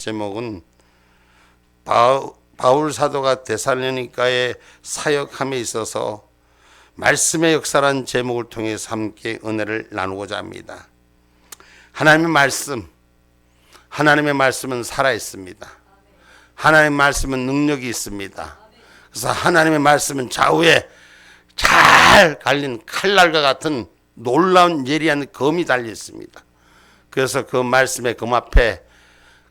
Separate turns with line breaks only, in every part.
제목은 바울 사도가 데살로니가에 사역함에 있어서 말씀의 역사라는 제목을 통해서 함께 은혜를 나누고자 합니다. 하나님의 말씀은 살아있습니다. 하나님의 말씀은 능력이 있습니다. 그래서 하나님의 말씀은 좌우에 잘 갈린 칼날과 같은 놀라운 예리한 검이 달려 있습니다. 그래서 그 말씀의 검 앞에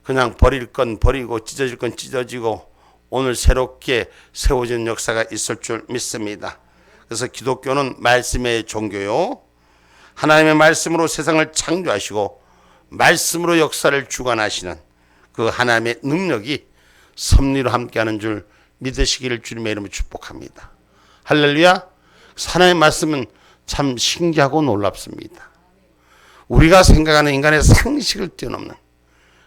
그냥 버릴 건 버리고 찢어질 건 찢어지고 오늘 새롭게 세워진 역사가 있을 줄 믿습니다. 그래서 기독교는 말씀의 종교요. 하나님의 말씀으로 세상을 창조하시고 말씀으로 역사를 주관하시는 그 하나님의 능력이 섭리로 함께하는 줄 믿으시기를 주님의 이름으로 축복합니다. 할렐루야. 하나님의 말씀은 참 신기하고 놀랍습니다. 우리가 생각하는 인간의 상식을 뛰어넘는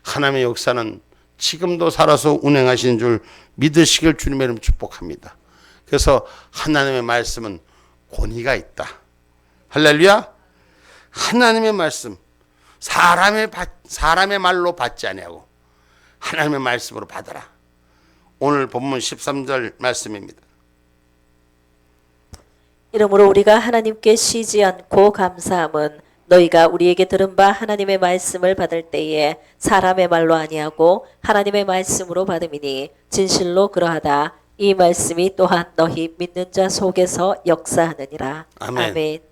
하나님의 역사는 지금도 살아서 운행하시는 줄 믿으시길 주님의 이름으로 축복합니다. 그래서 하나님의 말씀은 권위가 있다. 할렐루야. 하나님의 말씀 사람의 말로 받지 아니하고 하나님의 말씀으로 받아라. 오늘 본문 13절 말씀입니다.
이러므로 우리가 하나님께 쉬지 않고 감사함은 너희가 우리에게 들은 바 하나님의 말씀을 받을 때에 사람의 말로 아니하고 하나님의 말씀으로 받음이니 진실로 그러하다. 이 말씀이 또한 너희 믿는 자 속에서 역사하느니라. 아멘.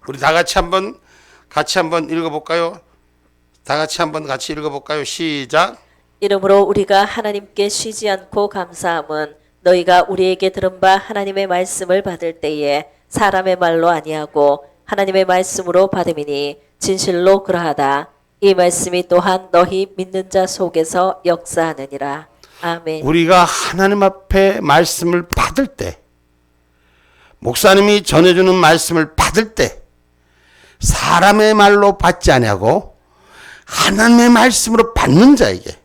우리 다 같이 한번 읽어볼까요? 다 같이 한번 같이 읽어볼까요? 시작.
이러므로 우리가 하나님께 쉬지 않고 감사함은 너희가 우리에게 들은 바 하나님의 말씀을 받을 때에 사람의 말로 아니하고 하나님의 말씀으로 받음이니 진실로 그러하다. 이 말씀이 또한 너희 믿는 자 속에서 역사하느니라. 아멘.
우리가 하나님 앞에 말씀을 받을 때, 목사님이 전해주는 말씀을 받을 때 사람의 말로 받지 아니하고 하나님의 말씀으로 받는 자에게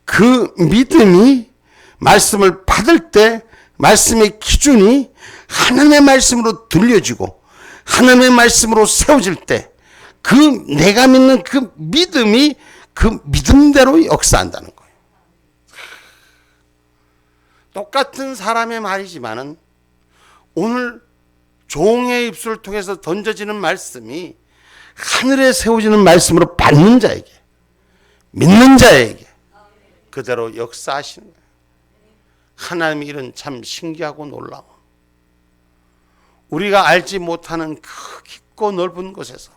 그 믿음이 말씀을 받을 때 말씀의 기준이 하나님의 말씀으로 들려지고 하나님의 말씀으로 세워질 때 그 내가 믿는 그 믿음이 그 믿음대로 역사한다는 거예요. 똑같은 사람의 말이지만은 오늘 종의 입술을 통해서 던져지는 말씀이 하늘에 세워지는 말씀으로 받는 자에게 믿는 자에게 그대로 역사하시는 거예요. 하나님의 일은 참 신기하고 놀라워. 우리가 알지 못하는 그 깊고 넓은 곳에서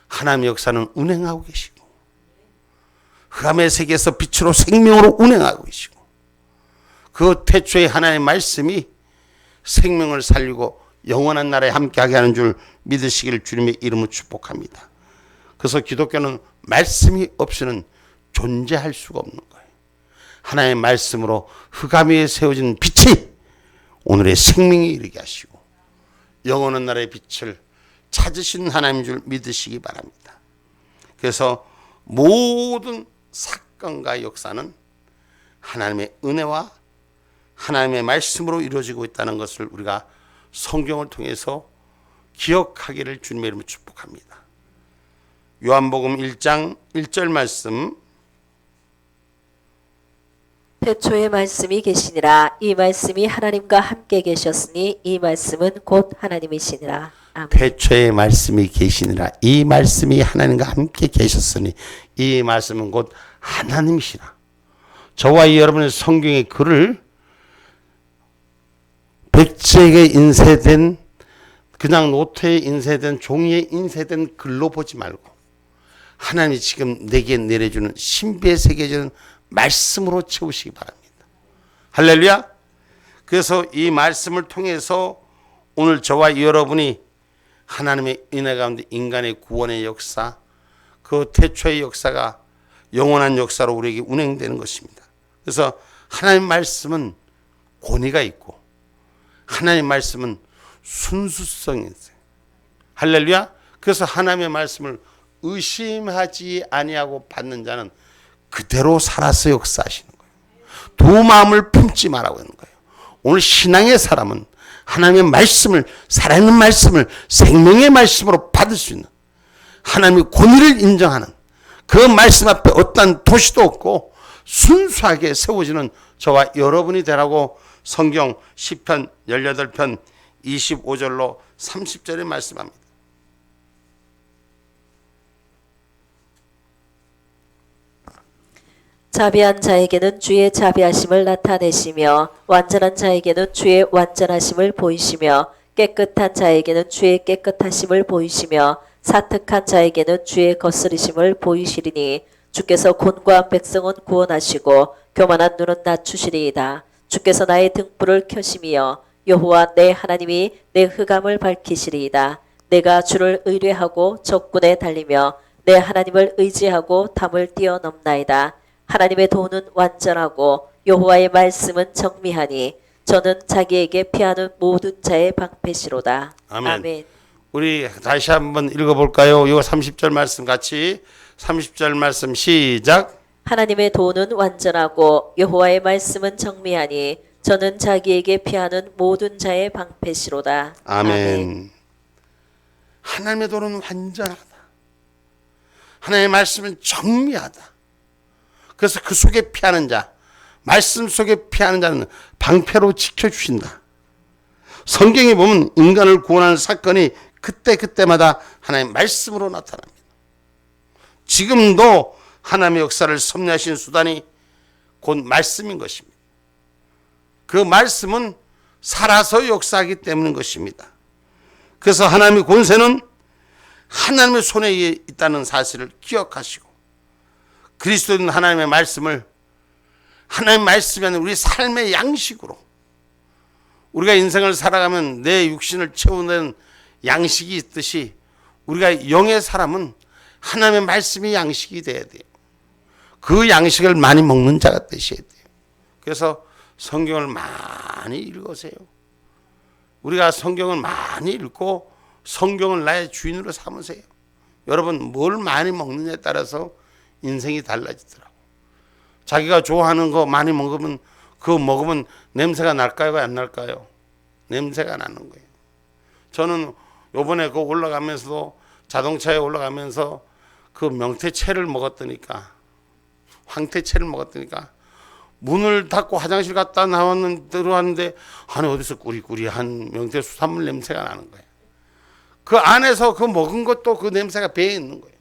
하나님의 역사는 운행하고 계시고 흑암의 세계에서 빛으로 생명으로 운행하고 계시고 그 태초에 하나님의 말씀이 생명을 살리고 영원한 나라에 함께하게 하는 줄 믿으시기를 주님의 이름으로 축복합니다. 그래서 기독교는 말씀이 없이는 존재할 수가 없는 거예요. 하나님의 말씀으로 흑암 위에 세워진 빛이 오늘의 생명에 이르게 하시고 영원한 나라의 빛을 찾으신 하나님인 줄 믿으시기 바랍니다. 그래서 모든 사건과 역사는 하나님의 은혜와 하나님의 말씀으로 이루어지고 있다는 것을 우리가 성경을 통해서 기억하기를 주님의 이름으로 축복합니다. 요한복음 1장 1절 말씀.
태초에 말씀이 계시니라. 이 말씀이 하나님과 함께 계셨으니 이 말씀은 곧 하나님이시니라. 아멘.
태초에 말씀이 계시니라. 이 말씀이 하나님과 함께 계셨으니 이 말씀은 곧 하나님이시라. 저와 여러분의 성경의 글을 백지에게 인쇄된 그냥 노트에 인쇄된 종이에 인쇄된 글로 보지 말고 하나님이 지금 내게 내려주는 신비의 세계적인 말씀으로 채우시기 바랍니다. 할렐루야. 그래서 이 말씀을 통해서 오늘 저와 여러분이 하나님의 은혜 가운데 인간의 구원의 역사, 그 태초의 역사가 영원한 역사로 우리에게 운행되는 것입니다. 그래서 하나님의 말씀은 권위가 있고 하나님의 말씀은 순수성이 있어요. 할렐루야. 그래서 하나님의 말씀을 의심하지 아니하고 받는 자는 그대로 살아서 역사하시는 거예요. 두 마음을 품지 말라고 하는 거예요. 오늘 신앙의 사람은 하나님의 말씀을, 살아있는 말씀을 생명의 말씀으로 받을 수 있는 하나님의 권위를 인정하는 그 말씀 앞에 어떤 도시도 없고 순수하게 세워지는 저와 여러분이 되라고 성경 시편 18편 25절로 30절에 말씀합니다.
자비한 자에게는 주의 자비하심을 나타내시며 완전한 자에게는 주의 완전하심을 보이시며 깨끗한 자에게는 주의 깨끗하심을 보이시며 사특한 자에게는 주의 거스리심을 보이시리니 주께서 곤고한 백성은 구원하시고 교만한 눈은 낮추시리이다. 주께서 나의 등불을 켜심이여 여호와 내 하나님이 내 흑암을 밝히시리이다. 내가 주를 의뢰하고 적군에 달리며 내 하나님을 의지하고 담을 뛰어넘나이다. 하나님의 도는 완전하고 여호와의 말씀은 정미하니 저는 자기에게 피하는 모든 자의 방패시로다.
아멘.
아멘.
우리 다시 한번 읽어볼까요? 이거 30절 말씀 같이 30절 말씀 시작.
하나님의 도는 완전하고 여호와의 말씀은 정미하니 저는 자기에게 피하는 모든 자의 방패시로다.
아멘. 하나님의 도는 완전하다. 하나님의 말씀은 정미하다. 그래서 그 속에 피하는 자, 말씀 속에 피하는 자는 방패로 지켜주신다. 성경에 보면 인간을 구원하는 사건이 그때마다 하나님의 말씀으로 나타납니다. 지금도 하나님의 역사를 섭리하신 수단이 곧 말씀인 것입니다. 그 말씀은 살아서 역사하기 때문인 것입니다. 그래서 하나님의 권세는 하나님의 손에 있다는 사실을 기억하시고 그리스도인 하나님의 말씀을 하나님의 말씀이 아니라 우리 삶의 양식으로 우리가 인생을 살아가면 내 육신을 채우는 양식이 있듯이 우리가 영의 사람은 하나님의 말씀이 양식이 돼야 돼요. 그 양식을 많이 먹는 자가 되셔야 돼요. 그래서 성경을 많이 읽으세요. 우리가 성경을 많이 읽고 성경을 나의 주인으로 삼으세요. 여러분 뭘 많이 먹느냐에 따라서 인생이 달라지더라고. 자기가 좋아하는 거 많이 먹으면 그거 먹으면 냄새가 날까요? 안 날까요? 냄새가 나는 거예요. 저는 요번에 그 올라가면서도 자동차에 올라가면서 그 명태채를 먹었더니까 황태채를 먹었더니까 문을 닫고 화장실 갔다 들어왔는데 안에 어디서 꾸리꾸리한 명태 수산물 냄새가 나는 거예요. 그 안에서 그 먹은 것도 그 냄새가 배에 있는 거예요.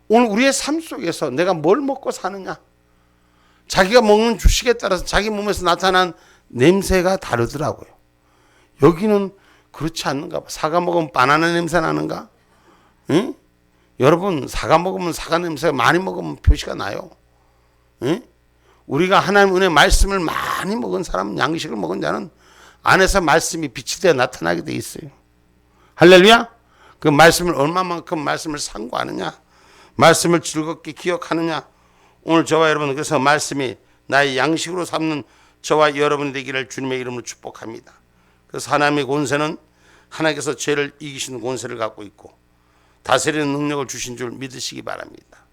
오늘 우리의 삶 속에서 내가 뭘 먹고 사느냐, 자기가 먹는 주식에 따라서 자기 몸에서 나타난 냄새가 다르더라고요. 여기는 그렇지 않는가 봐. 사과 먹으면 바나나 냄새 나는가? 응? 여러분 사과 먹으면 사과 냄새가 많이 먹으면 표시가 나요. 응? 우리가 하나님 은혜 말씀을 많이 먹은 사람, 양식을 먹은 자는 안에서 말씀이 빛이 되어 나타나게 돼 있어요. 할렐루야. 그 말씀을 얼마만큼 말씀을 상고하느냐, 말씀을 즐겁게 기억하느냐. 오늘 저와 여러분 그래서 말씀이 나의 양식으로 삼는 저와 여러분이 되기를 주님의 이름으로 축복합니다. 그래서 하나님의 권세는 하나님께서 죄를 이기시는 권세를 갖고 있고 다스리는 능력을 주신 줄 믿으시기 바랍니다.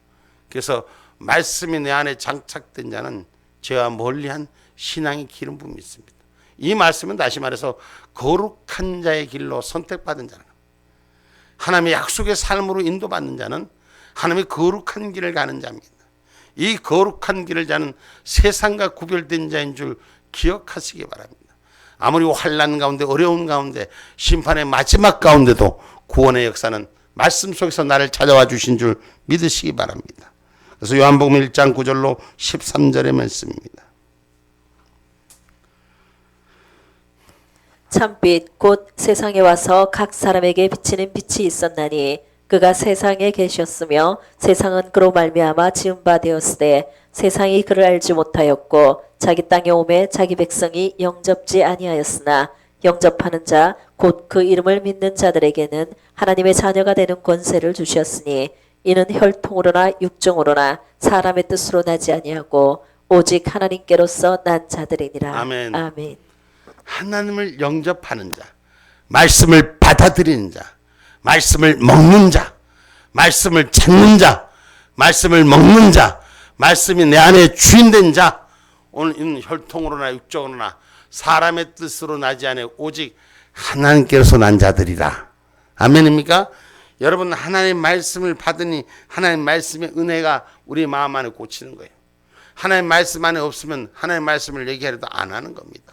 그래서 말씀이 내 안에 장착된 자는 죄와 멀리한 신앙의 기름 부음이 있습니다. 이 말씀은 다시 말해서 거룩한 자의 길로 선택받은 자는, 하나님의 약속의 삶으로 인도받는 자는 하나님의 거룩한 길을 가는 자입니다. 이 거룩한 길을 자는 세상과 구별된 자인 줄 기억하시기 바랍니다. 아무리 환난 가운데 어려운 가운데 심판의 마지막 가운데도 구원의 역사는 말씀 속에서 나를 찾아와 주신 줄 믿으시기 바랍니다. 그래서 요한복음 1장 9절로 13절의 말씀입니다.
참빛 곧 세상에 와서 각 사람에게 비치는 빛이 있었나니 그가 세상에 계셨으며 세상은 그로 말미암아 지은 바 되었으되 세상이 그를 알지 못하였고 자기 땅에 오매 자기 백성이 영접지 아니하였으나 영접하는 자 곧 그 이름을 믿는 자들에게는 하나님의 자녀가 되는 권세를 주셨으니 이는 혈통으로나 육정으로나 사람의 뜻으로 나지 아니하고 오직 하나님께로서 난 자들이니라.
아멘.
아멘.
하나님을 영접하는 자, 말씀을 받아들이는 자, 말씀을 먹는 자, 말씀을 찾는 자, 말씀을 먹는 자, 말씀이 내 안에 주인된 자, 오늘 이는 혈통으로나 육정으로나 사람의 뜻으로 나지 않아 오직 하나님께로서 난 자들이라. 아멘입니까? 여러분 하나님 말씀을 받으니 하나님 말씀의 은혜가 우리 마음 안에 꽂히는 거예요. 하나님 말씀 안에 없으면 하나님 말씀을 얘기하려도 안 하는 겁니다.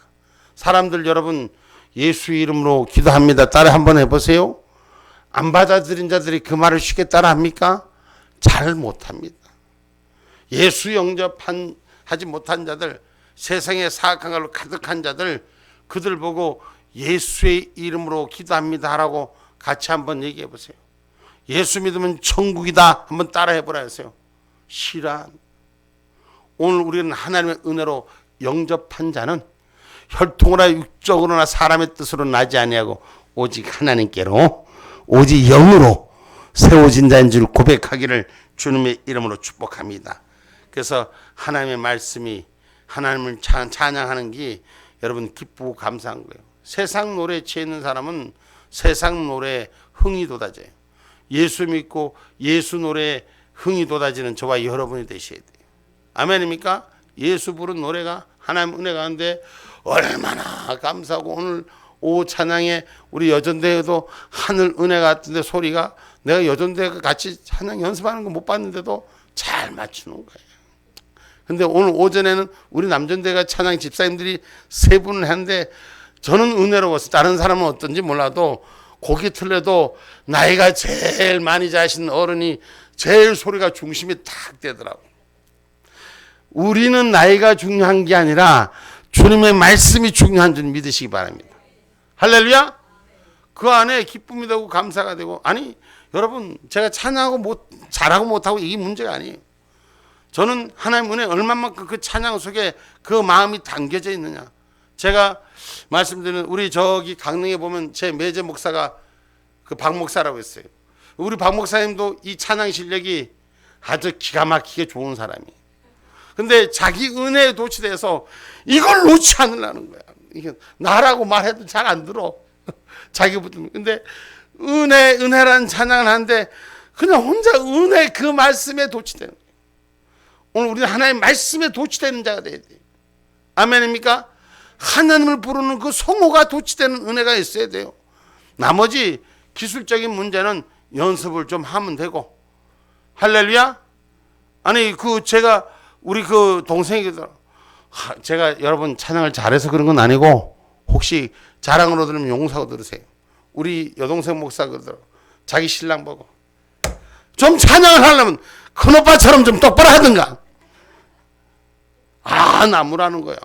사람들 여러분 예수 이름으로 기도합니다. 따라 한번 해보세요. 안 받아들인 자들이 그 말을 쉽게 따라합니까? 잘 못합니다. 예수 영접하지 못한 자들, 세상에 사악한 걸로 가득한 자들, 그들 보고 예수의 이름으로 기도합니다 하라고 같이 한번 얘기해 보세요. 예수 믿으면 천국이다 한번 따라해 보라 하세요. 실한. 오늘 우리는 하나님의 은혜로 영접한 자는 혈통으로나 육적으로나 사람의 뜻으로 나지 아니하고 오직 하나님께로 오직 영으로 세워진 자인 줄 고백하기를 주님의 이름으로 축복합니다. 그래서 하나님의 말씀이 하나님을 찬양하는 게 여러분 기쁘고 감사한 거예요. 세상 노래에 취해 있는 사람은 세상 노래에 흥이 돋아져요. 예수 믿고 예수 노래에 흥이 돋아지는 저와 여러분이 되셔야 돼요. 아멘입니까? 예수 부른 노래가 하나님 은혜 가운데 얼마나 감사하고, 오늘 오후 찬양에 우리 여전대에도 하늘 은혜 같은데 소리가, 내가 여전대 같이 찬양 연습하는 거 못 봤는데도 잘 맞추는 거예요. 근데 오늘 오전에는 우리 남전대가 찬양 집사님들이 3분을 했는데 저는 은혜로웠어요. 다른 사람은 어떤지 몰라도 곡이 틀려도 나이가 제일 많이 자신 어른이 제일 소리가 중심이 탁 되더라고. 우리는 나이가 중요한 게 아니라 주님의 말씀이 중요한 줄 믿으시기 바랍니다. 할렐루야. 그 안에 기쁨이 되고 감사가 되고, 아니 여러분 제가 찬양하고 잘하고 못하고 이게 문제가 아니에요. 저는 하나님 은혜 얼마만큼 그 찬양 속에 그 마음이 담겨져 있느냐. 제가 말씀드리는 우리 저기 강릉에 보면 제 매제 목사가 그 박 목사라고 했어요. 우리 박 목사님도 이 찬양 실력이 아주 기가 막히게 좋은 사람이에요. 근데 자기 은혜에 도취돼서 이걸 놓지 않으려는 거야. 이게 나라고 말해도 잘 안 들어. 자기부터. 근데 은혜라는 찬양을 하는데 그냥 혼자 은혜 그 말씀에 도취되는 거예요. 오늘 우리는 하나님의 말씀에 도취되는 자가 돼야 돼요. 아멘입니까? 하나님을 부르는 그 성호가 도취되는 은혜가 있어야 돼요. 나머지 기술적인 문제는 연습을 좀 하면 되고. 할렐루야. 아니 제가 우리 그 동생이거든. 제가 여러분 찬양을 잘해서 그런 건 아니고, 혹시 자랑으로 들으면 용서하고 들으세요. 우리 여동생 목사거든. 자기 신랑 보고 좀 찬양을 하려면 큰오빠처럼 좀 똑바로 하든가. 나무라는 거야.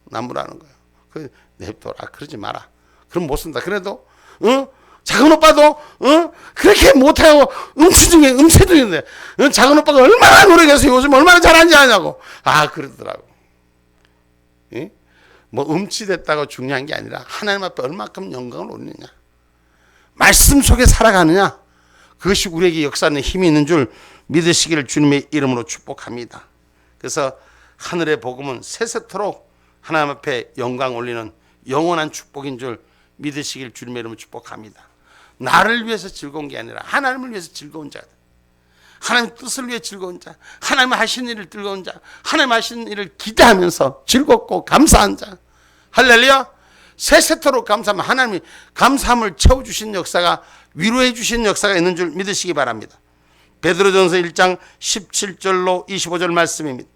나무라는 거야. 냅둬라. 그러지 마라. 그럼 못 쓴다. 그래도 작은 오빠도 그렇게 못하고 음치 중인데 작은 오빠가 얼마나 노력해서 요즘 얼마나 잘하는지 아냐고. 그러더라고. 뭐 음치됐다고 중요한 게 아니라 하나님 앞에 얼마큼 영광을 올리느냐, 말씀 속에 살아가느냐, 그것이 우리에게 역사하는 힘이 있는 줄 믿으시기를 주님의 이름으로 축복합니다. 그래서 하늘의 복음은 세세토록 하나님 앞에 영광 올리는 영원한 축복인 줄 믿으시길 주님의 이름으로 축복합니다. 나를 위해서 즐거운 게 아니라 하나님을 위해서 즐거운 자들, 하나님의 뜻을 위해 즐거운 자, 하나님 하신 일을 즐거운 자, 하나님 하신 일을 기대하면서 즐겁고 감사한 자. 할렐루야. 세세토록 감사하면 하나님이 감사함을 채워주신 역사가, 위로해 주신 역사가 있는 줄 믿으시기 바랍니다. 베드로전서 1장 17절로 25절 말씀입니다.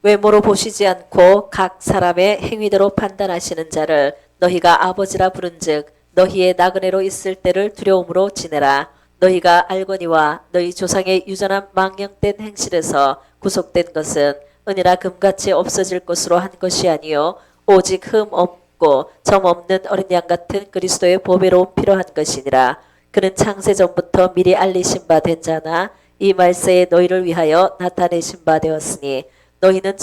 외모로 보시지 않고 각 사람의 행위대로 판단하시는 자를 너희가 아버지라 부른즉 너희의 나그네로 있을 때를 두려움으로 지내라. 너희가 알거니와 너희 조상의 유전한 망령된 행실에서 구속된 것은 은이나 금같이 없어질 것으로 한 것이 아니요 오직 흠 없고 점 없는 어린 양 같은 그리스도의 보배로운 피로 한 것이니라. 그는 창세 전부터 미리 알리신 바 된 자나 이 말세에 너희를 위하여 나타내신 바 되었으니 너희는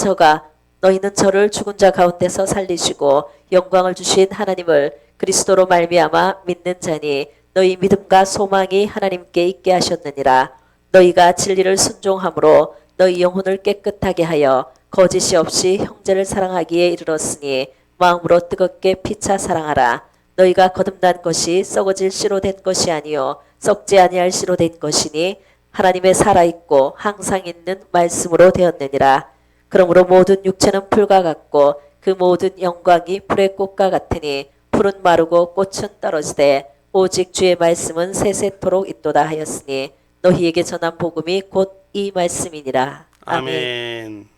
저를 죽은 자 가운데서 살리시고 영광을 주신 하나님을 그리스도로 말미암아 믿는 자니 너희 믿음과 소망이 하나님께 있게 하셨느니라. 너희가 진리를 순종함으로 너희 영혼을 깨끗하게 하여 거짓이 없이 형제를 사랑하기에 이르렀으니 마음으로 뜨겁게 피차 사랑하라. 너희가 거듭난 것이 썩어질 씨로 된 것이 아니요 썩지 아니할 씨로 된 것이니 하나님의 살아있고 항상 있는 말씀으로 되었느니라. 그러므로 모든 육체는 풀과 같고 그 모든 영광이 불의 꽃과 같으니 풀은 마르고 꽃은 떨어지되 오직 주의 말씀은 세세토록 있도다 하였으니 너희에게 전한 복음이 곧 이 말씀이니라. 아멘.
아멘.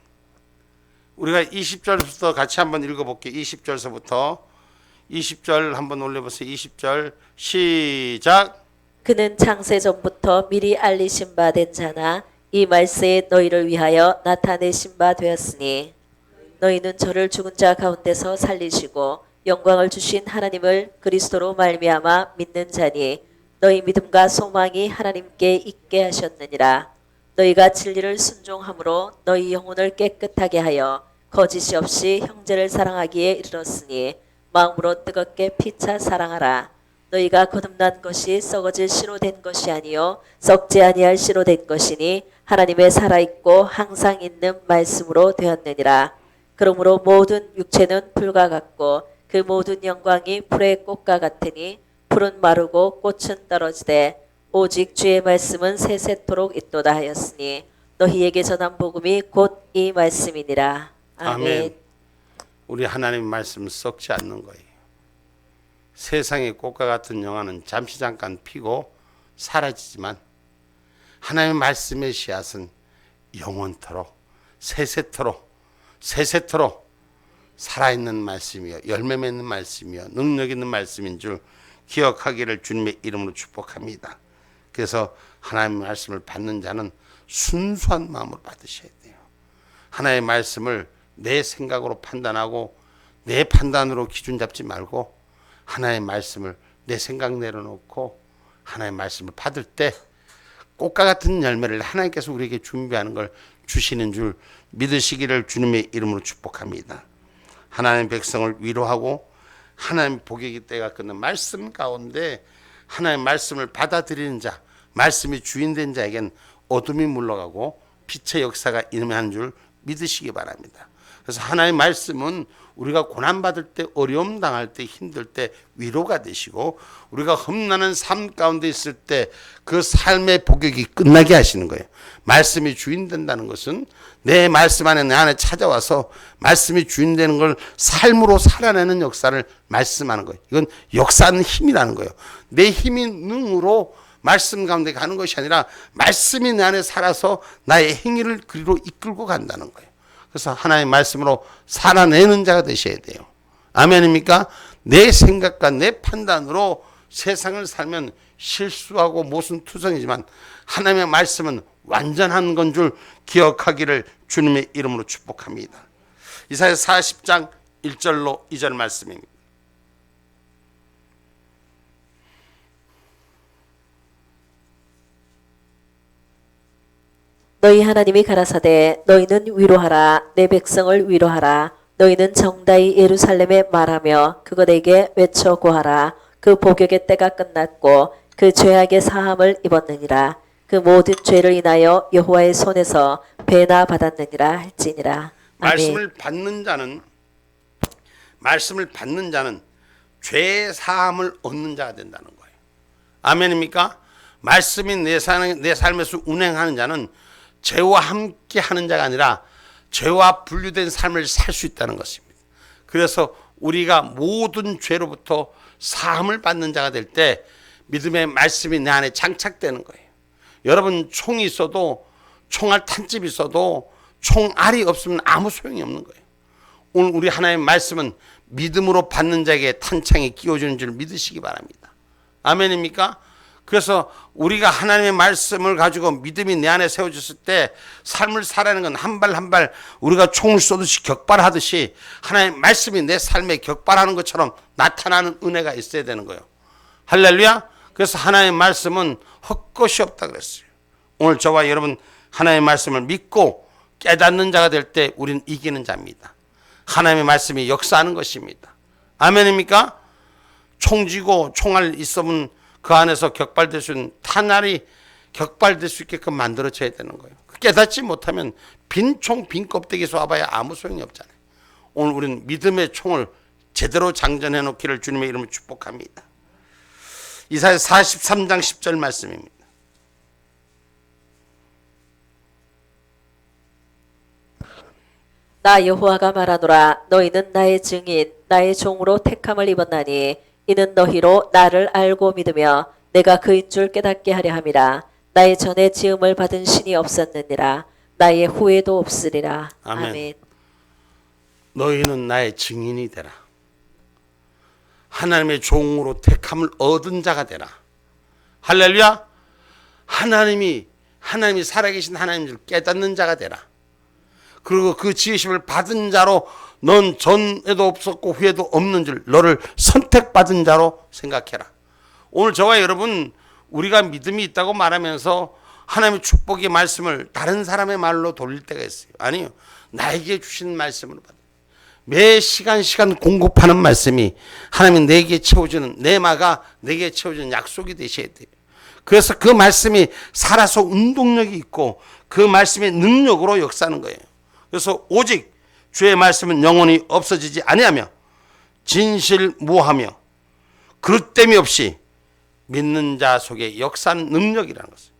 우리가 20절부터 같이 한번 읽어볼게요. 20절서부터 20절 한번 올려보세요. 20절 시작.
그는 창세 전부터 미리 알리신 바 된 자나 이 말세에 너희를 위하여 나타내신 바 되었으니 너희는 저를 죽은 자 가운데서 살리시고 영광을 주신 하나님을 그리스도로 말미암아 믿는 자니 너희 믿음과 소망이 하나님께 있게 하셨느니라. 너희가 진리를 순종함으로 너희 영혼을 깨끗하게 하여 거짓이 없이 형제를 사랑하기에 이르렀으니 마음으로 뜨겁게 피차 사랑하라. 너희가 거듭난 것이 썩어질 씨로 된 것이 아니요 썩지 아니할 씨로 된 것이니 하나님의 살아있고 항상 있는 말씀으로 되었느니라. 그러므로 모든 육체는 불과 같고 그 모든 영광이 풀의 꽃과 같으니 풀은 마르고 꽃은 떨어지되 오직 주의 말씀은 세세토록 있도다 하였으니 너희에게 전한 복음이 곧 이 말씀이니라.
아멘. 우리 하나님의 말씀은 썩지 않는 거예요. 세상의 꽃과 같은 영화는 잠시 잠깐 피고 사라지지만 하나님의 말씀의 씨앗은 영원토록 세세토록 살아있는 말씀이요 열매 맺는 말씀이요 능력 있는 말씀인 줄 기억하기를 주님의 이름으로 축복합니다. 그래서 하나님의 말씀을 받는 자는 순수한 마음으로 받으셔야 돼요. 하나님의 말씀을 내 생각으로 판단하고 내 판단으로 기준 잡지 말고 하나님의 말씀을 내 생각 내려놓고 하나님의 말씀을 받을 때 꽃과 같은 열매를 하나님께서 우리에게 준비하는 걸 주시는 줄 믿으시기를 주님의 이름으로 축복합니다. 하나님의 백성을 위로하고 하나님 복의 때가 끝난 말씀 가운데 하나님의 말씀을 받아들이는 자, 말씀이 주인된 자에겐 어둠이 물러가고 빛의 역사가 임하는 줄 믿으시기 바랍니다. 그래서 하나님의 말씀은 우리가 고난받을 때, 어려움 당할 때, 힘들 때 위로가 되시고 우리가 험난한 삶 가운데 있을 때 그 삶의 복역이 끝나게 하시는 거예요. 말씀이 주인 된다는 것은 내 말씀 안에 내 안에 찾아와서 말씀이 주인 되는 걸 삶으로 살아내는 역사를 말씀하는 거예요. 이건 역사는 힘이라는 거예요. 내 힘이 능으로 말씀 가운데 가는 것이 아니라 말씀이 내 안에 살아서 나의 행위를 그리로 이끌고 간다는 거예요. 그래서 하나님의 말씀으로 살아내는 자가 되셔야 돼요. 아멘입니까? 내 생각과 내 판단으로 세상을 살면 실수하고 모순투성이지만 하나님의 말씀은 완전한 건 줄 기억하기를 주님의 이름으로 축복합니다. 이사야 40장 1절로 2절 말씀입니다.
너희 하나님이 가라사대 너희는 위로하라 내 백성을 위로하라 너희는 정다이 예루살렘에 말하며 그것에게 외쳐 고하라 그 복역의 때가 끝났고 그 죄악의 사함을 입었느니라 그 모든 죄를 인하여 여호와의 손에서 배나 받았느니라 할지니라. 아멘.
말씀을 받는 자는 죄 사함을 얻는 자가 된다는 거예요. 아멘입니까? 말씀이 내 삶에서 운행하는 자는 죄와 함께 하는 자가 아니라 죄와 분류된 삶을 살 수 있다는 것입니다. 그래서 우리가 모든 죄로부터 사함을 받는 자가 될 때 믿음의 말씀이 내 안에 장착되는 거예요. 여러분 총이 있어도 총알 탄집이 있어도 총알이 없으면 아무 소용이 없는 거예요. 오늘 우리 하나님의 말씀은 믿음으로 받는 자에게 탄창이 끼워주는 줄 믿으시기 바랍니다. 아멘입니까? 그래서 우리가 하나님의 말씀을 가지고 믿음이 내 안에 세워졌을 때 삶을 살아가는 건 한 발 한 발 우리가 총을 쏘듯이 격발하듯이 하나님의 말씀이 내 삶에 격발하는 것처럼 나타나는 은혜가 있어야 되는 거예요. 할렐루야. 그래서 하나님의 말씀은 헛것이 없다 그랬어요. 오늘 저와 여러분 하나님의 말씀을 믿고 깨닫는 자가 될 때 우리는 이기는 자입니다. 하나님의 말씀이 역사하는 것입니다. 아멘입니까? 총 쥐고 총알 있으면 그 안에서 격발될 수 있는 탄알이 격발될 수 있게끔 만들어져야 되는 거예요. 깨닫지 못하면 빈 총, 빈 껍데기 쏴봐야 아무 소용이 없잖아요. 오늘 우리는 믿음의 총을 제대로 장전해 놓기를 주님의 이름으로 축복합니다. 이사야 43장 10절 말씀입니다.
나 여호와가 말하노라. 너희는 나의 증인 나의 종으로 택함을 입었나니 이는 너희로 나를 알고 믿으며 내가 그인 줄 깨닫게 하려 함이라. 나의 전에 지음을 받은 신이 없었느니라. 나의 후에도 없으리라.
아멘.
아멘.
너희는 나의 증인이 되라. 하나님의 종으로 택함을 얻은 자가 되라. 할렐루야. 하나님이 살아계신 하나님인 줄 깨닫는 자가 되라. 그리고 그 지으심을 받은 자로 넌 전에도 없었고 후에도 없는 줄 너를 선택받은 자로 생각해라. 오늘 저와 여러분 우리가 믿음이 있다고 말하면서 하나님의 축복의 말씀을 다른 사람의 말로 돌릴 때가 있어요. 아니요. 나에게 주신 말씀으로 받아요. 매 시간 공급하는 말씀이 하나님이 내게 채워주는 내마가 내게 채워주는 약속이 되셔야 돼요. 그래서 그 말씀이 살아서 운동력이 있고 그 말씀의 능력으로 역사하는 거예요. 그래서 오직 주의 말씀은 영원히 없어지지 아니하며 진실무하며 그릇됨이 없이 믿는 자 속에 역사하는 능력이라는 것을.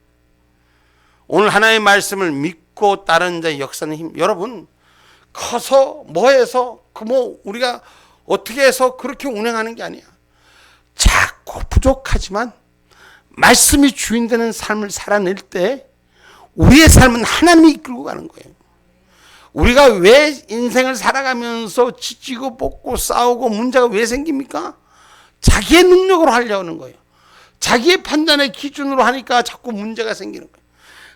오늘 하나님의 말씀을 믿고 따르는 자의 역사는 힘. 여러분 커서 뭐해서 우리가 어떻게 해서 그렇게 운행하는 게 아니야. 작고 부족하지만 말씀이 주인 되는 삶을 살아낼 때 우리의 삶은 하나님이 이끌고 가는 거예요. 우리가 왜 인생을 살아가면서 지치고 볶고 싸우고 문제가 왜 생깁니까? 자기의 능력으로 하려고 하는 거예요. 자기의 판단의 기준으로 하니까 자꾸 문제가 생기는 거예요.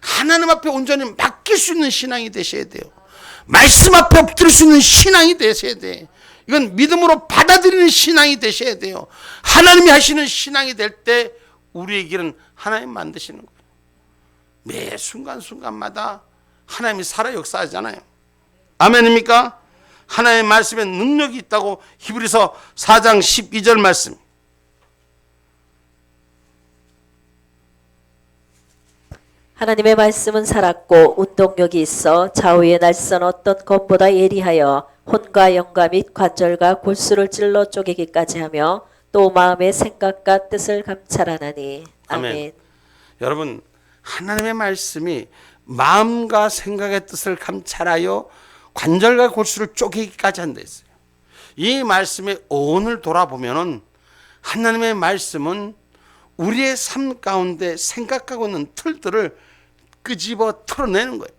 하나님 앞에 온전히 맡길 수 있는 신앙이 되셔야 돼요. 말씀 앞에 엎드릴 수 있는 신앙이 되셔야 돼. 이건 믿음으로 받아들이는 신앙이 되셔야 돼요. 하나님이 하시는 신앙이 될 때 우리의 길은 하나님 만드시는 거예요. 매 순간순간마다 하나님이 살아 역사하잖아요. 아멘입니까? 하나님의 말씀에 능력이 있다고 히브리서 4장 12절 말씀.
하나님의 말씀은 살았고 운동력이 있어 좌우의 날선 어떤 검보다 예리하여 혼과 영과 및 관절과 골수를 찔러 쪼개기까지 하며 또 마음의 생각과 뜻을 감찰하나니. 아멘.
아멘. 여러분 하나님의 말씀이 마음과 생각의 뜻을 감찰하여 관절과 골수를 쪼개기까지 한다 했어요. 이 말씀의 어원을 돌아보면은 하나님의 말씀은 우리의 삶 가운데 생각하고 있는 틀들을 끄집어 털어내는 거예요.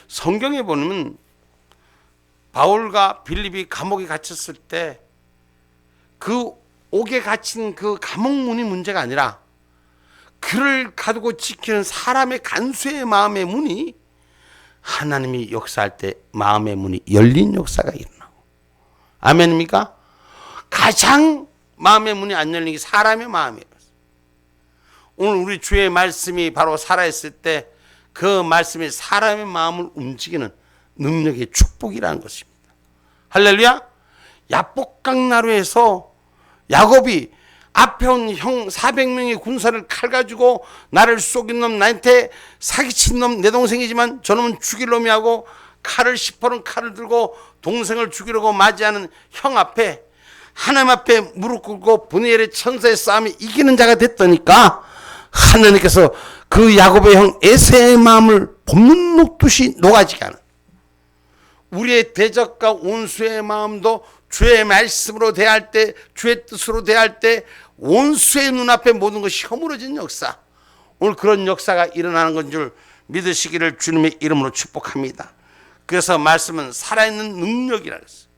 성경에 보면 바울과 빌립이 감옥에 갇혔을 때 그 옥에 갇힌 그 감옥문이 문제가 아니라 그를 가두고 지키는 사람의 간수의 마음의 문이 하나님이 역사할 때 마음의 문이 열린 역사가 일어나고. 아멘입니까? 가장 마음의 문이 안 열린 게 사람의 마음이에요. 오늘 우리 주의 말씀이 바로 살아있을 때 그 말씀이 사람의 마음을 움직이는 능력의 축복이라는 것입니다. 할렐루야. 야복강나루에서 야곱이 앞에 온 형 400명의 군사를 칼 가지고 나를 속인 놈, 나한테 사기친 놈, 내 동생이지만 저놈은 죽일 놈이 하고 칼을 시퍼런 칼을 들고 동생을 죽이려고 맞이하는 형 앞에 하나님 앞에 무릎 꿇고 분이엘의 천사의 싸움에 이기는 자가 됐더니까 하나님께서 그 야곱의 형 에세의 마음을 봄눈 녹듯이 녹아지게 하는, 우리의 대적과 온수의 마음도 주의 말씀으로 대할 때, 주의 뜻으로 대할 때 온수의 눈앞에 모든 것이 허물어진 역사, 오늘 그런 역사가 일어나는 건 줄 믿으시기를 주님의 이름으로 축복합니다. 그래서 말씀은 살아있는 능력이라 했어요.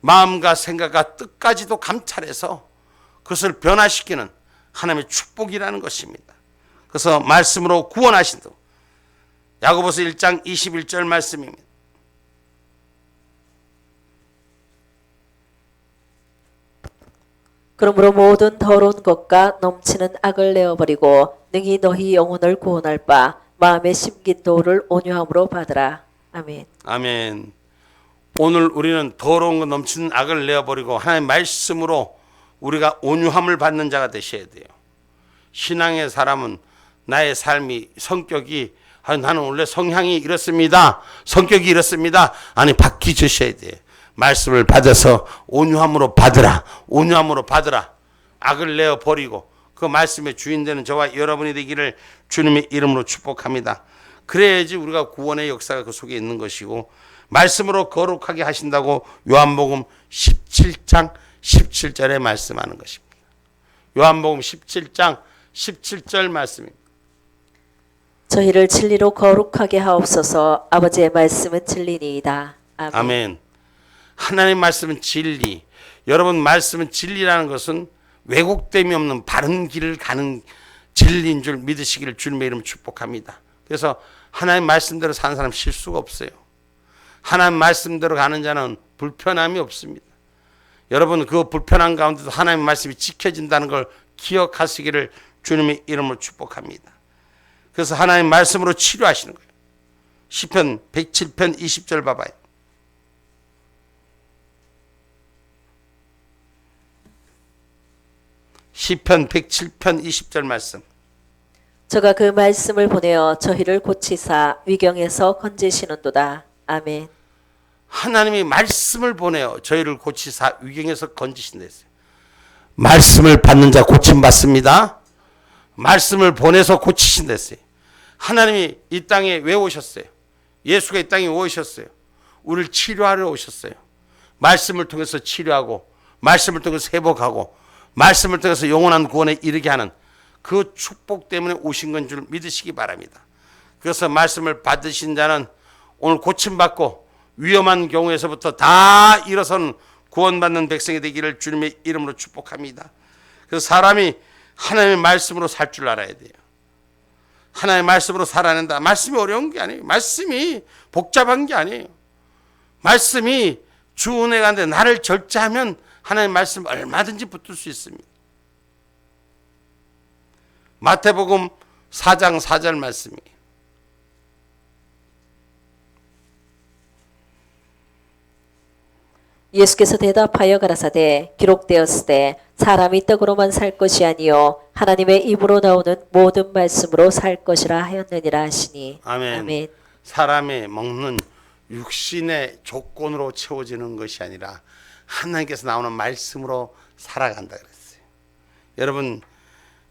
마음과 생각과 뜻까지도 감찰해서 그것을 변화시키는 하나님의 축복이라는 것입니다. 그래서 말씀으로 구원하신다. 야고보서 1장 21절 말씀입니다.
그러므로 모든 더러운 것과 넘치는 악을 내어버리고 능히 너희 영혼을 구원할 바 마음에 심긴 도를 온유함으로 받으라. 아멘.
아멘. 오늘 우리는 더러운 것 넘치는 악을 내어버리고 하나님의 말씀으로 우리가 온유함을 받는 자가 되셔야 돼요. 신앙의 사람은 나의 삶이 성격이 나는 원래 성향이 이렇습니다, 성격이 이렇습니다, 아니 바뀌셔야 돼요. 말씀을 받아서 온유함으로 받으라, 온유함으로 받으라. 악을 내어버리고 그 말씀의 주인 되는 저와 여러분이 되기를 주님의 이름으로 축복합니다. 그래야지 우리가 구원의 역사가 그 속에 있는 것이고 말씀으로 거룩하게 하신다고 요한복음 17장 17절에 말씀하는 것입니다. 요한복음 17장 17절 말씀입니다.
저희를 진리로 거룩하게 하옵소서. 아버지의 말씀은 진리니이다. 아멘.
아멘. 하나님의 말씀은 진리. 여러분, 말씀은 진리라는 것은 왜곡됨이 없는 바른 길을 가는 진리인 줄 믿으시기를 주님의 이름으로 축복합니다. 그래서 하나님 말씀대로 사는 사람 실수가 없어요. 하나님 말씀대로 가는 자는 불편함이 없습니다. 여러분, 그 불편한 가운데도 하나님의 말씀이 지켜진다는 걸 기억하시기를 주님의 이름으로 축복합니다. 그래서 하나님 말씀으로 치료하시는 거예요. 시편 107편 20절 봐봐요. 시편 107편 20절 말씀.
저가 그 말씀을 보내어 저희를 고치사 위경에서 건지시는도다. 아멘.
하나님이 말씀을 보내어 저희를 고치사 위경에서 건지신다 했어요. 말씀을 받는 자 고침받습니다. 말씀을 보내서 고치신다 했어요. 하나님이 이 땅에 왜 오셨어요? 예수가 이 땅에 오셨어요. 우리를 치료하러 오셨어요. 말씀을 통해서 치료하고, 말씀을 통해서 회복하고, 말씀을 통해서 영원한 구원에 이르게 하는 그 축복 때문에 오신 건 줄 믿으시기 바랍니다. 그래서 말씀을 받으신 자는 오늘 고침받고 위험한 경우에서부터 다 일어선 구원받는 백성이 되기를 주님의 이름으로 축복합니다. 그래서 사람이 하나님의 말씀으로 살 줄 알아야 돼요. 하나님의 말씀으로 살아낸다. 말씀이 어려운 게 아니에요. 말씀이 복잡한 게 아니에요. 말씀이 주 은혜가 안 돼 나를 절제하면 하나님의 말씀 얼마든지 붙들 수 있습니다. 마태복음 4장 4절 말씀이에요.
예수께서 대답하여 가라사대 기록되었으되 사람이 떡으로만 살 것이 아니요 하나님의 입으로 나오는 모든 말씀으로 살 것이라 하였느니라 하시니.
아멘.
아멘.
사람이 먹는 육신의 조건으로 채워지는 것이 아니라 하나님께서 나오는 말씀으로 살아간다 그랬어요. 여러분,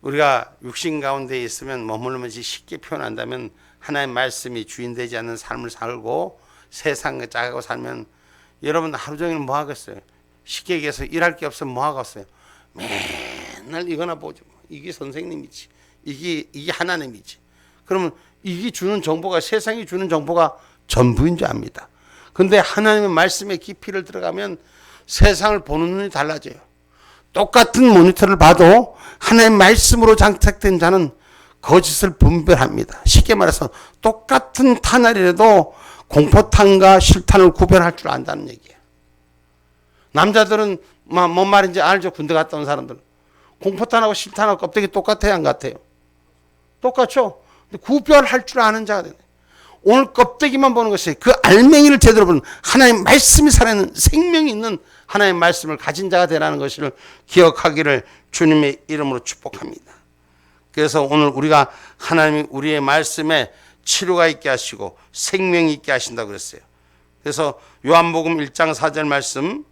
우리가 육신 가운데 있으면 머물면서 쉽게 표현한다면 하나님의 말씀이 주인 되지 않는 삶을 살고 세상에 짜고 살면 여러분 하루 종일 뭐 하겠어요? 쉽게 얘기해서 일할 게 없으면 뭐 하겠어요? 맨날 이거나 보죠. 이게 선생님이지. 이게 하나님이지. 그러면 이게 주는 정보가, 세상이 주는 정보가 전부인 줄 압니다. 그런데 하나님의 말씀의 깊이를 들어가면 세상을 보는 눈이 달라져요. 똑같은 모니터를 봐도 하나님의 말씀으로 장착된 자는 거짓을 분별합니다. 쉽게 말해서 똑같은 탄알이라도 공포탄과 실탄을 구별할 줄 안다는 얘기예요. 남자들은 뭔 말인지 알죠? 군대 갔다 온 사람들은. 공포탄하고 실탄하고 껍데기 똑같아요? 안 같아요? 똑같죠? 근데 구별할 줄 아는 자가 되네. 오늘 껍데기만 보는 것이 그 알맹이를 제대로 보는 하나님의 말씀이 살아있는 생명이 있는 하나님의 말씀을 가진 자가 되라는 것을 기억하기를 주님의 이름으로 축복합니다. 그래서 오늘 우리가 하나님이 우리의 말씀에 치료가 있게 하시고 생명이 있게 하신다고 그랬어요. 그래서 요한복음 1장 4절 말씀,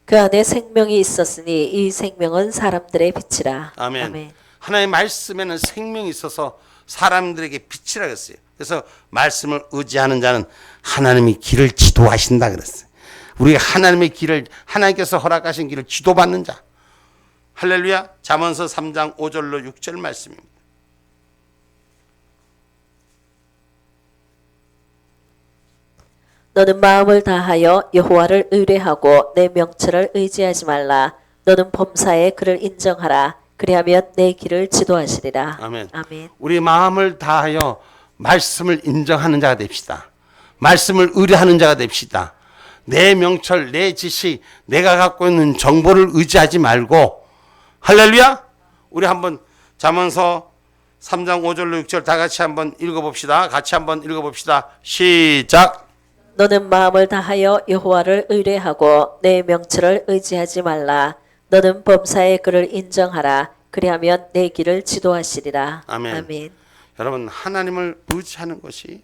그 안에 생명이 있었으니 이 생명은 사람들의 빛이라.
아멘.
아멘.
하나님의 말씀에는 생명이 있어서 사람들에게 빛이라 그랬어요. 그래서 말씀을 의지하는 자는 하나님이 길을 지도하신다 그랬어요. 우리가 하나님의 길을, 하나님께서 허락하신 길을 지도받는 자. 할렐루야. 잠언서 3장 5절로 6절 말씀입니다.
너는 마음을 다하여 여호와를 의뢰하고 내 명철을 의지하지 말라. 너는 범사에 그를 인정하라. 그리하면 내 길을 지도하시리라.
아멘.
아멘.
우리 마음을 다하여 말씀을 인정하는 자가 됩시다. 말씀을 의뢰하는 자가 됩시다. 내 명철, 내 지식, 내가 갖고 있는 정보를 의지하지 말고, 할렐루야. 우리 한번 잠언서 3장 5절로 6절 다 같이 한번 읽어봅시다. 같이 한번 읽어봅시다. 시작.
너는 마음을 다하여 여호와를 의뢰하고 내 명철을 의지하지 말라. 너는 범사에 그를 인정하라. 그리하면 내 길을 지도하시리라.
아멘.
아멘.
여러분, 하나님을 의지하는 것이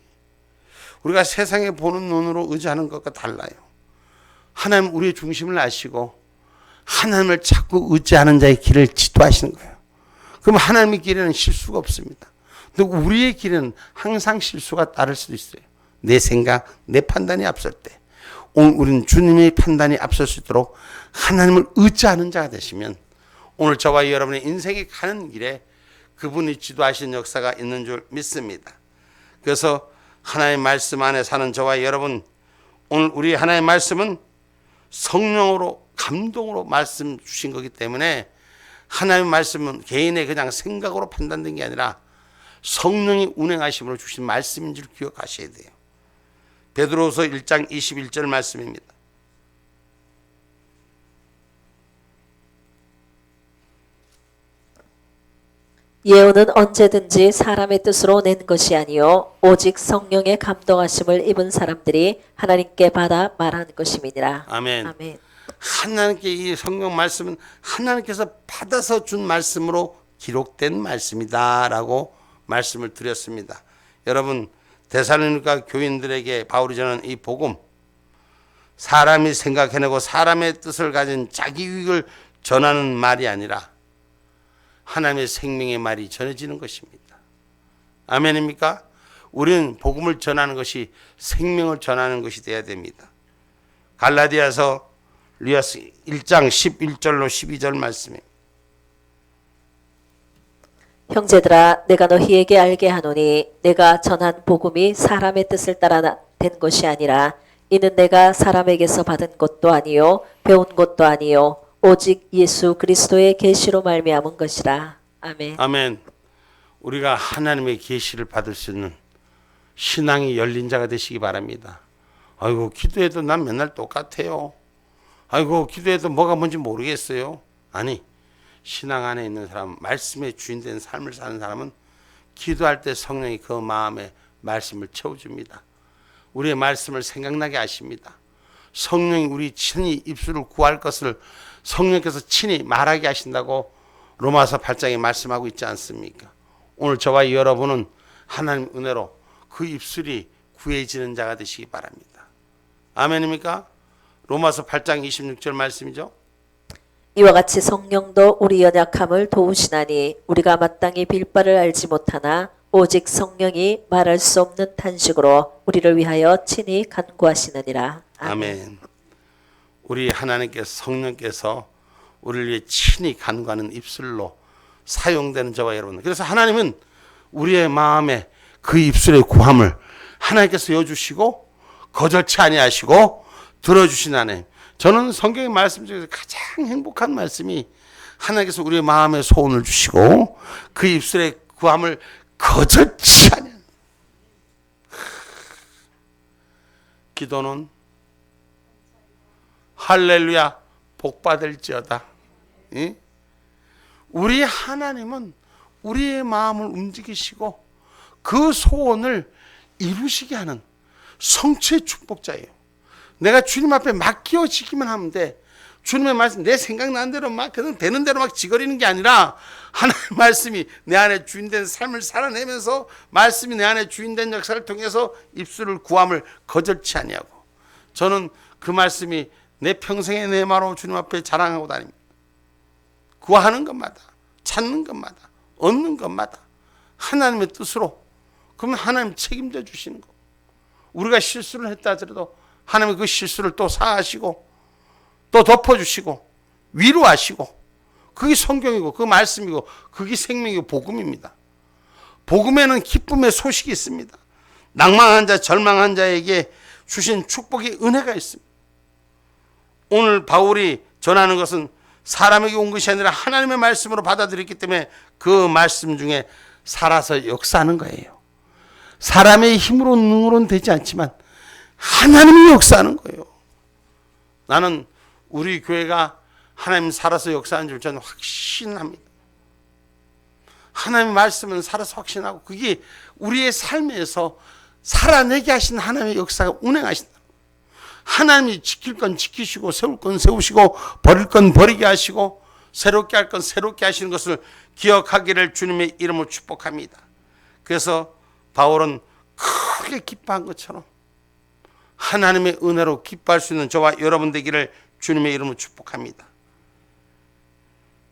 우리가 세상에 보는 눈으로 의지하는 것과 달라요. 하나님 우리의 중심을 아시고 하나님을 자꾸 의지하는 자의 길을 지도하시는 거예요. 그럼 하나님의 길에는 실수가 없습니다. 근데 우리의 길은 항상 실수가 따를 수도 있어요. 내 생각, 내 판단이 앞설 때. 오늘 우리는 주님의 판단이 앞설 수 있도록 하나님을 의지하는 자가 되시면 오늘 저와 여러분의 인생이 가는 길에 그분이 지도하신 역사가 있는 줄 믿습니다. 그래서 하나님의 말씀 안에 사는 저와 여러분, 오늘 우리 하나님의 말씀은 성령으로 감동으로 말씀 주신 거기 때문에 하나님의 말씀은 개인의 그냥 생각으로 판단된 게 아니라 성령이 운행하심으로 주신 말씀인 줄 기억하셔야 돼요. 베드로후서 1장 21절 말씀입니다.
예언은 언제든지 사람의 뜻으로 낸 것이 아니요 오직 성령의 감동하심을 입은 사람들이 하나님께 받아 말하는 것임이니라.
아멘.
아멘.
하나님께 이 성경 말씀은 하나님께서 받아서 준 말씀으로 기록된 말씀이다라고 말씀을 드렸습니다. 여러분, 데살로니가 교인들에게 바울이 전한 이 복음, 사람이 생각해내고 사람의 뜻을 가진 자기 유익을 전하는 말이 아니라 하나님의 생명의 말이 전해지는 것입니다. 아멘입니까? 우리는 복음을 전하는 것이 생명을 전하는 것이 되어야 됩니다. 갈라디아서 1장 11절로 12절 말씀입니다.
형제들아 내가 너희에게 알게 하노니 내가 전한 복음이 사람의 뜻을 따라 된 것이 아니라 이는 내가 사람에게서 받은 것도 아니요 배운 것도 아니요 오직 예수 그리스도의 계시로 말미암은 것이라. 아멘.
아멘. 우리가 하나님의 계시를 받을 수 있는 신앙이 열린 자가 되시기 바랍니다. 아이고 기도해도 난 맨날 똑같아요. 아이고 기도해도 뭐가 뭔지 모르겠어요. 아니, 신앙 안에 있는 사람, 말씀의 주인된 삶을 사는 사람은 기도할 때 성령이 그 마음에 말씀을 채워줍니다. 우리의 말씀을 생각나게 하십니다. 성령이 우리 친히 입술을 구할 것을 성령께서 친히 말하게 하신다고 로마서 8장에 말씀하고 있지 않습니까? 오늘 저와 여러분은 하나님 은혜로 그 입술이 구해지는 자가 되시기 바랍니다. 아멘입니까? 로마서 8장 26절 말씀이죠.
이와 같이 성령도 우리 연약함을 도우시나니 우리가 마땅히 빌 바를 알지 못하나 오직 성령이 말할 수 없는 탄식으로 우리를 위하여 친히 간구하시느니라.
아멘. 우리 하나님께서 성령께서 우리를 위해 친히 간구하는 입술로 사용되는 저와 여러분. 그래서 하나님은 우리의 마음에 그 입술의 구함을 하나님께서 여주시고 거절치 아니하시고 들어주신 하나님. 저는 성경의 말씀 중에서 가장 행복한 말씀이 하나님께서 우리의 마음에 소원을 주시고 그 입술의 구함을 거절치 아니하는 기도는 할렐루야 복받을지어다. 예? 우리 하나님은 우리의 마음을 움직이시고 그 소원을 이루시게 하는 성취의 축복자예요. 내가 주님 앞에 맡겨지기만 하면 돼. 주님의 말씀 내 생각나는 대로 막 그냥 되는 대로 막 지거리는 게 아니라 하나님의 말씀이 내 안에 주인된 삶을 살아내면서 말씀이 내 안에 주인된 역사를 통해서 입술을 구함을 거절치 아니하고 저는 그 말씀이 내 평생의 내 마음으로 주님 앞에 자랑하고 다닙니다. 구하는 것마다 찾는 것마다 얻는 것마다 하나님의 뜻으로 그러면 하나님 책임져 주시는 거. 우리가 실수를 했다 하더라도 하나님이 그 실수를 또 사하시고 또 덮어주시고 위로하시고 그게 성경이고 그 말씀이고 그게 생명이고 복음입니다. 복음에는 기쁨의 소식이 있습니다. 낭망한 자 절망한 자에게 주신 축복의 은혜가 있습니다. 오늘 바울이 전하는 것은 사람에게 온 것이 아니라 하나님의 말씀으로 받아들였기 때문에 그 말씀 중에 살아서 역사하는 거예요. 사람의 힘으로 능으로는 되지 않지만 하나님이 역사하는 거예요. 나는 우리 교회가 하나님 살아서 역사하는 줄 저는 확신합니다. 하나님의 말씀은 살아서 확신하고 그게 우리의 삶에서 살아내게 하신 하나님의 역사가 운행하신다. 하나님이 지킬 건 지키시고 세울 건 세우시고 버릴 건 버리게 하시고 새롭게 할 건 새롭게 하시는 것을 기억하기를 주님의 이름으로 축복합니다. 그래서 바울은 크게 기뻐한 것처럼 하나님의 은혜로 기뻐할 수 있는 저와 여러분 되기를 주님의 이름으로 축복합니다.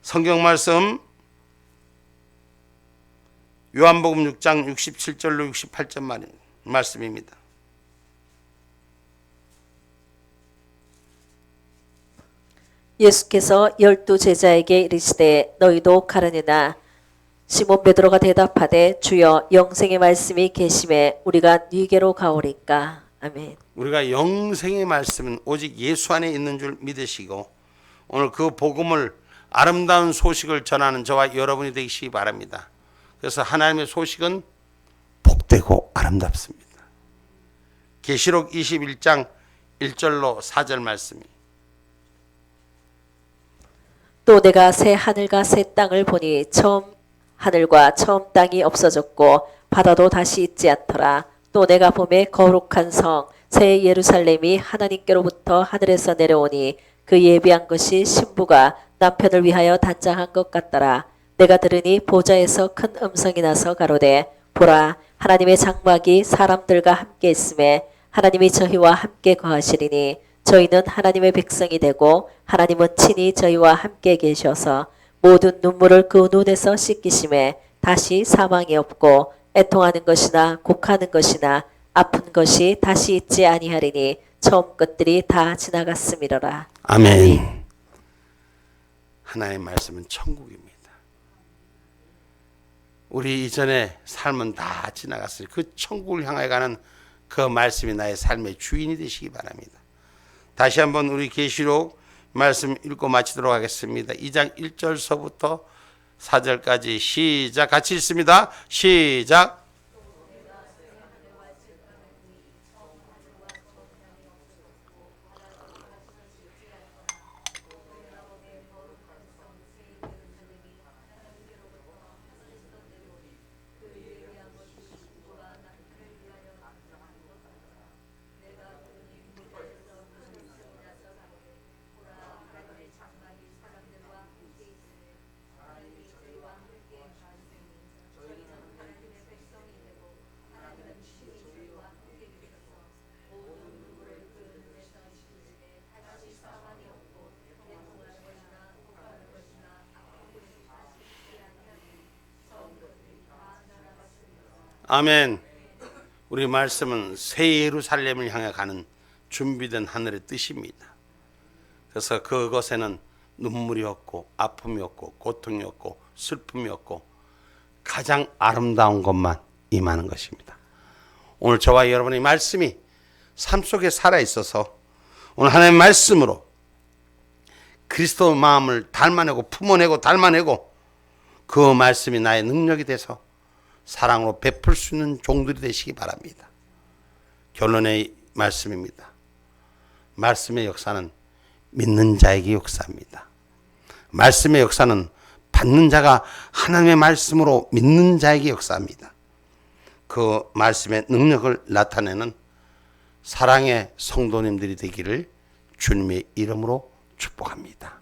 성경 말씀 요한복음 6장 67절로 68절 말씀입니다.
예수께서 12제자에게 이르시되 너희도 가르니나 시몬 베드로가 대답하되 주여 영생의 말씀이 계심에 우리가 네게로 가오리까. 아멘.
우리가 영생의 말씀은 오직 예수 안에 있는 줄 믿으시고 오늘 그 복음을 아름다운 소식을 전하는 저와 여러분이 되시기 바랍니다. 그래서 하나님의 소식은 복되고 아름답습니다. 계시록 21장 1절로 4절 말씀이
또 내가 새 하늘과 새 땅을 보니 처음 하늘과 처음 땅이 없어졌고 바다도 다시 있지 않더라. 또 내가 보매 거룩한 성 새 예루살렘이 하나님께로부터 하늘에서 내려오니 그 예비한 것이 신부가 남편을 위하여 단장한 것 같더라. 내가 들으니 보좌에서 큰 음성이 나서 가로되 보라 하나님의 장막이 사람들과 함께 있음에 하나님이 저희와 함께 거하시리니 저희는 하나님의 백성이 되고 하나님은 친히 저희와 함께 계셔서 모든 눈물을 그 눈에서 씻기심에 다시 사망이 없고 애통하는 것이나 곡하는 것이나 아픈 것이 다시 있지 아니하리니 처음 것들이 다 지나갔음이로라.
아멘. 하나님의 말씀은 천국입니다. 우리 이전의 삶은 다 지나갔으니 그 천국을 향해 가는 그 말씀이 나의 삶의 주인이 되시기 바랍니다. 다시 한번 우리 계시록 말씀 읽고 마치도록 하겠습니다. 2장 1절서부터 4절까지 시작. 같이 읽습니다. 시작. 아멘. 우리 말씀은 새 예루살렘을 향해 가는 준비된 하늘의 뜻입니다. 그래서 그것에는 눈물이 없고 아픔이 없고 고통이 없고 슬픔이 없고 가장 아름다운 것만 임하는 것입니다. 오늘 저와 여러분의 말씀이 삶 속에 살아있어서 오늘 하나님의 말씀으로 그리스도 마음을 닮아내고 품어내고 닮아내고 그 말씀이 나의 능력이 돼서 사랑으로 베풀 수 있는 종들이 되시기 바랍니다. 결론의 말씀입니다. 말씀의 역사는 믿는 자에게 역사입니다. 말씀의 역사는 받는 자가 하나님의 말씀으로 믿는 자에게 역사입니다. 그 말씀의 능력을 나타내는 사랑의 성도님들이 되기를 주님의 이름으로 축복합니다.